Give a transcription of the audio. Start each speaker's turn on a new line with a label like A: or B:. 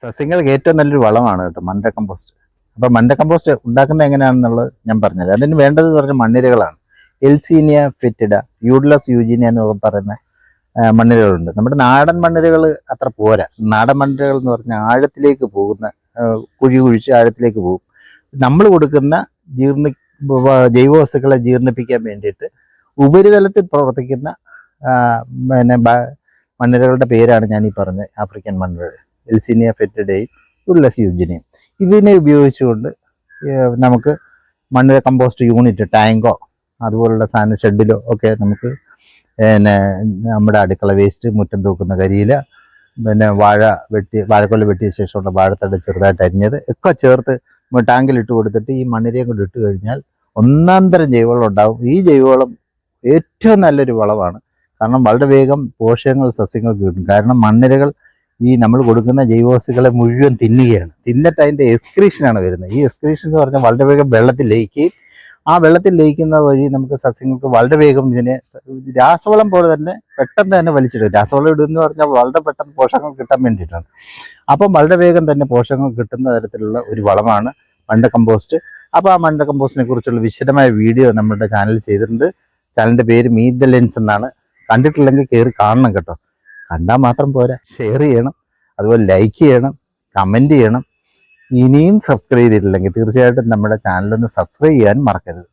A: സസ്യങ്ങൾക്ക് ഏറ്റവും നല്ലൊരു വളമാണ് കേട്ടോ മണ്ഡ കമ്പോസ്റ്റ്. അപ്പോൾ മണ്ഡ കമ്പോസ്റ്റ് ഉണ്ടാക്കുന്നത് എങ്ങനെയാണെന്നുള്ളത് ഞാൻ പറഞ്ഞുതരാം. അതിന് വേണ്ടത് പറഞ്ഞ മണ്ണിരകളാണ്. എൽസീനിയ ഫെറ്റിഡ, യൂഡ്ലസ് യൂജീനിയ എന്ന് പറയുന്ന മണ്ണിരകളുണ്ട്. നമ്മുടെ നാടൻ മണ്ണിരകൾ അത്ര പോരാ. നാടൻ മണ്ണിരകൾ എന്ന് പറഞ്ഞാൽ ആഴത്തിലേക്ക് പോകുന്ന, കുഴി കുഴിച്ച് ആഴത്തിലേക്ക് പോകും. നമ്മൾ കൊടുക്കുന്ന ജൈവവസ്തുക്കളെ ജീർണിപ്പിക്കാൻ വേണ്ടിയിട്ട് ഉപരിതലത്തിൽ പ്രവർത്തിക്കുന്ന പിന്നെ മണ്ണിരകളുടെ പേരാണ് ഞാൻ ഈ പറഞ്ഞ ആഫ്രിക്കൻ മണ്ണിരകൾ, എൽസീനിയ ഫെറ്റിഡയും യൂഡ്ലസ് യൂജീനിയയും. ഇതിനെ ഉപയോഗിച്ചുകൊണ്ട് നമുക്ക് മണ്ണിര കമ്പോസ്റ്റ് യൂണിറ്റ്, ടാങ്കോ അതുപോലുള്ള സാധനം ഷെഡിലോ ഒക്കെ നമുക്ക് പിന്നെ നമ്മുടെ അടുക്കള വേസ്റ്റ്, മുറ്റം തൂക്കുന്ന കരിയില, പിന്നെ വാഴക്കൊല വെട്ടിയ ശേഷമുള്ള വാഴത്തട ചെറുതായിട്ട് അരിഞ്ഞത് ഒക്കെ ചേർത്ത് ടാങ്കിലിട്ട് കൊടുത്തിട്ട് ഈ മണ്ണിരയും കൂടി ഇട്ട് കഴിഞ്ഞാൽ ഒന്നാന്തരം ജൈവവളം ഉണ്ടാകും. ഈ ജൈവവളം ഏറ്റവും നല്ലൊരു വളമാണ്. കാരണം വളരെ വേഗം പോഷകങ്ങൾ സസ്യങ്ങൾക്ക് കിട്ടും. കാരണം മണ്ണിരകൾ ഈ നമ്മൾ കൊടുക്കുന്ന ജൈവവസ്തുക്കളെ മുഴുവൻ തിന്നുകയാണ്. തിന്നിട്ട് അതിൻ്റെ എക്സ്ക്രീഷനാണ് വരുന്നത്. ഈ എക്സ്ക്രീഷൻ എന്ന് പറഞ്ഞാൽ വളരെ വേഗം വെള്ളത്തിൽ ലയിക്കുകയും ആ വെള്ളത്തിൽ ലയിക്കുന്ന വഴി നമുക്ക് സസ്യങ്ങൾക്ക് വളരെ വേഗം ഇതിനെ രാസവളം പോലെ തന്നെ പെട്ടെന്ന് തന്നെ വലിച്ചിടും. രാസവളം ഇടുമെന്ന് പറഞ്ഞാൽ വളരെ പെട്ടെന്ന് പോഷകങ്ങൾ കിട്ടാൻ വേണ്ടിയിട്ടാണ്. അപ്പം വളരെ വേഗം തന്നെ പോഷകങ്ങൾ കിട്ടുന്ന തരത്തിലുള്ള ഒരു വളമാണ് മണ്ഡ കമ്പോസ്റ്റ്. അപ്പോൾ ആ മണ്ഡ കമ്പോസ്റ്റിനെ കുറിച്ചുള്ള വിശദമായ വീഡിയോ നമ്മുടെ ചാനലിൽ ചെയ്തിട്ടുണ്ട്. ചാനലിൻ്റെ പേര് മീറ്റ് ദ ലെൻസ് എന്നാണ്. കണ്ടിട്ടില്ലെങ്കിൽ കയറി കാണണം കേട്ടോ. കണ്ടാൽ മാത്രം പോരാ, ഷെയർ ചെയ്യണം, അതുപോലെ ലൈക്ക് ചെയ്യണം, കമൻറ്റ് ചെയ്യണം. ഇനിയും സബ്സ്ക്രൈബ് ചെയ്തിട്ടില്ലെങ്കിൽ തീർച്ചയായിട്ടും നമ്മുടെ ചാനലൊന്ന് സബ്സ്ക്രൈബ് ചെയ്യാനും മറക്കരുത്.